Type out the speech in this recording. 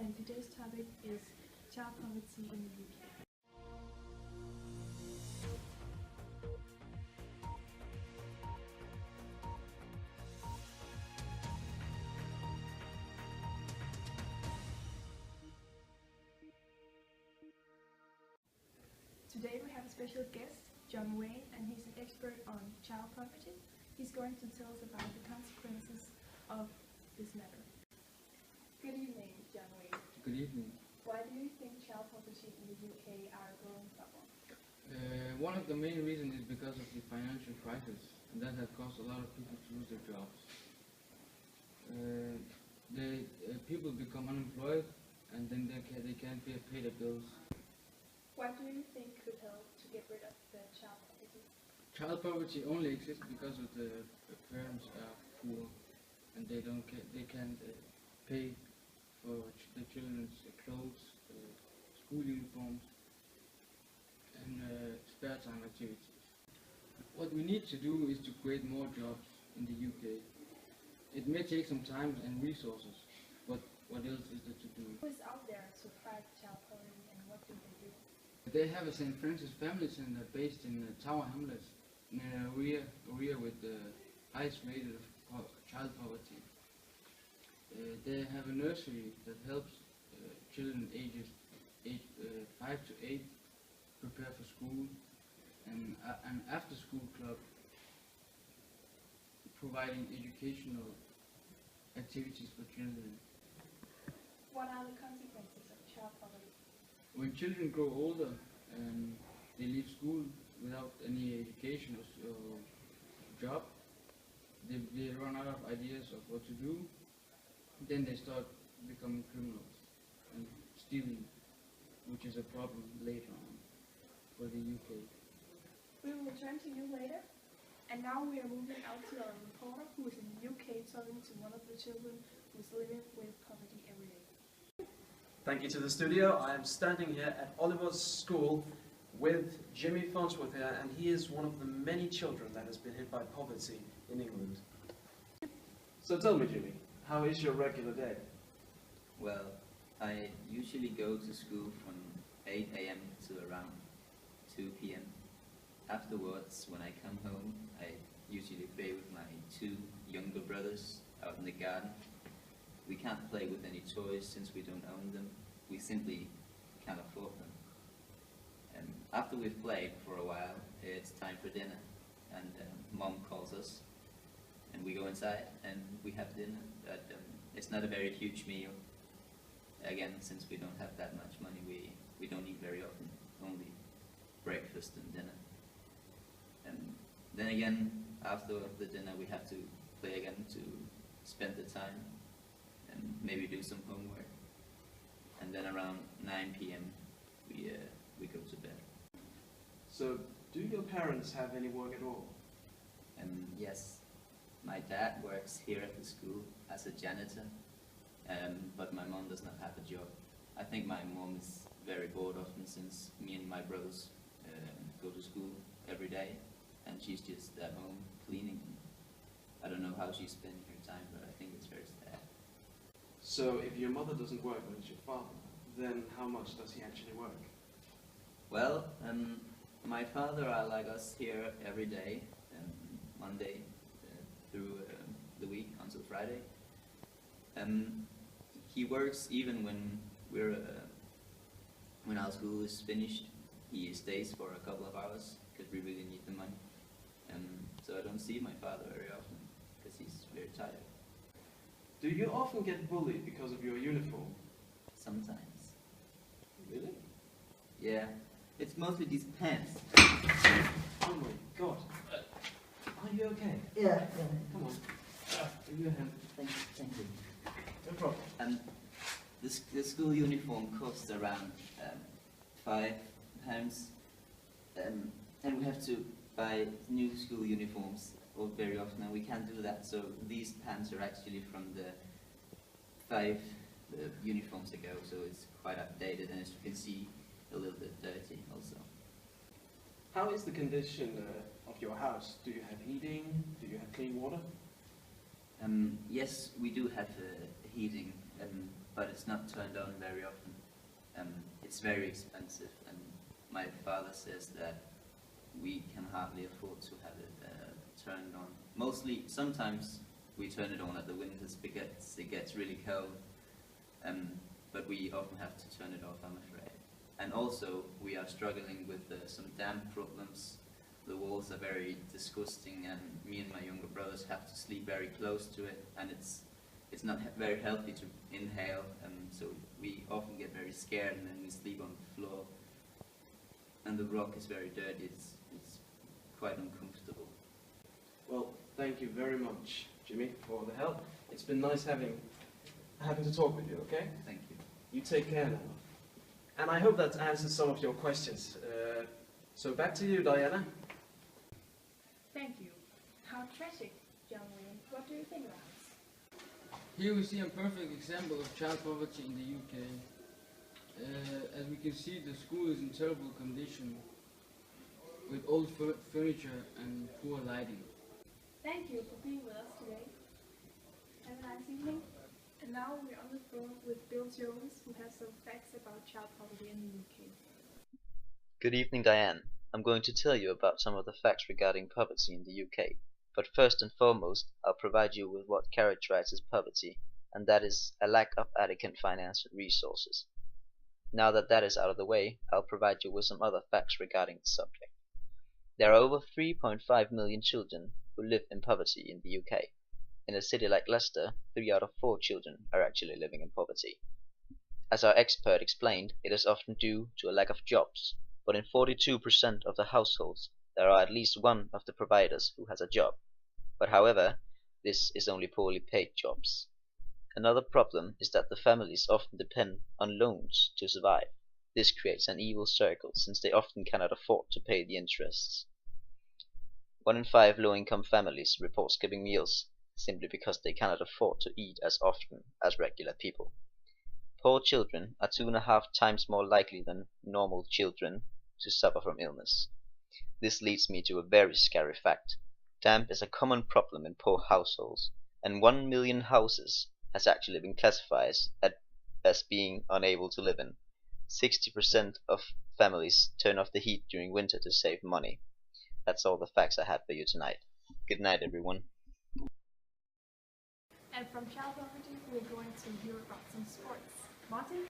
and today's topic is child poverty in the UK. Today we have a special guest, John Wayne, and he's an expert on child poverty. He's going to tell us about the consequences of this matter. Good evening, John Wayne. Good evening. Why do you think child poverty in the UK are a growing problem? One of the main reasons is because of the financial crisis, and that has caused a lot of people to lose their jobs. People become unemployed, and then they can't pay their bills. What do you think could help to get rid of the child poverty? Child poverty only exists because of the parents are poor, and they can't pay for the children's clothes, school uniforms, and spare time activities. What we need to do is to create more jobs in the UK. It may take some time and resources, but what else is there to do? Who is out there to fight child poverty, and what do they do? They have a St. Francis Family Center based in Tower Hamlets, near area with the highest rate of child poverty. They have a nursery that helps children aged 5 to 8 prepare for school, and an after-school club providing educational activities for children. What are the consequences of child poverty? When children grow older and they leave school without any education or job, they run out of ideas of what to do. Then they start becoming criminals and stealing, which is a problem later on for the UK. We will return to you later. And now we are moving out to our reporter who is in the UK talking to one of the children who is living with poverty every day. Thank you to the studio. I am standing here at Oliver's school with Jimmy Farnsworth here, and he is one of the many children that has been hit by poverty in England. So tell me, Jimmy, how is your regular day? Well, I usually go to school from 8 AM to around 2 PM. Afterwards, when I come home, I usually play with my 2 younger brothers out in the garden. We can't play with any toys since we don't own them. We simply can't afford them. And after we've played for a while, it's time for dinner. And Mom calls us, and we go inside and we have dinner. But it's not a very huge meal. Again, since we don't have that much money, we don't eat very often, only breakfast and dinner. And then again, after the dinner, we have to play again to spend the time and maybe do some homework. And then around 9 PM, we go to bed. So, do your parents have any work at all? Yes, my dad works here at the school as a janitor, but my mom does not have a job. I think my mom is very bored often since me and my brothers go to school every day, and she's just at home cleaning. I don't know how she's spending her time, but I think it's very sad. So, if your mother doesn't work, but it's your father, then how much does he actually work? Well, my father are like us here every day, Monday through the week until Friday. He works even when when our school is finished. He stays for a couple of hours because we really need the money. So I don't see my father very often because he's very tired. Do you often get bullied because of your uniform? Sometimes. Really? Yeah, it's mostly these pants. Oh my god. Are you okay? Yeah. Come on. Give me a hand. Thank you. No problem. The school uniform costs around £5, and we have to buy new school uniforms very often, and we can't do that. So these pants are actually from the 5 uniforms ago, so it's quite outdated, and as you can see, a little bit dirty also. How is the condition of your house? Do you have heating? Do you have clean water? Yes, we do have heating, but it's not turned on very often. It's very expensive, and my father says that we can hardly afford to have it turned on. Mostly, sometimes we turn it on at the winters because it gets really cold, but we often have to turn it off, I'm afraid. And also, we are struggling with some damp problems. The walls are very disgusting, and me and my younger brothers have to sleep very close to it, and it's not very healthy to inhale, so we often get very scared, and then we sleep on the floor. And the rock is very dirty. It's quite uncomfortable. Well, thank you very much, Jimmy, for the help. It's been nice having to talk with you, okay? Thank you. You take care now. And I hope that answers some of your questions. So back to you, Diana. Thank you. How tragic, John Wayne. What do you think about this? Here we see a perfect example of child poverty in the UK. As we can see, the school is in terrible condition, with old furniture and poor lighting. Thank you for being with us today. Have a nice evening. And now we're on the phone with Bill Jones, who has some facts about child poverty in the UK. Good evening, Diane. I'm going to tell you about some of the facts regarding poverty in the UK. But first and foremost, I'll provide you with what characterizes poverty, and that is a lack of adequate financial resources. Now that that is out of the way, I'll provide you with some other facts regarding the subject. There are over 3.5 million children who live in poverty in the UK. In a city like Leicester, 3 out of 4 children are actually living in poverty. As our expert explained, it is often due to a lack of jobs, but in 42% of the households there are at least one of the providers who has a job. But however, this is only poorly paid jobs. Another problem is that the families often depend on loans to survive. This creates an evil circle, since they often cannot afford to pay the interests. 1 in 5 low-income families report skipping meals simply because they cannot afford to eat as often as regular people. Poor children are 2.5 times more likely than normal children to suffer from illness. This leads me to a very scary fact. Damp is a common problem in poor households, and 1 million houses has actually been classified as being unable to live in. 60% of families turn off the heat during winter to save money. That's all the facts I have for you tonight. Good night, everyone. And from child poverty, we're going to hear about some sports. Martin?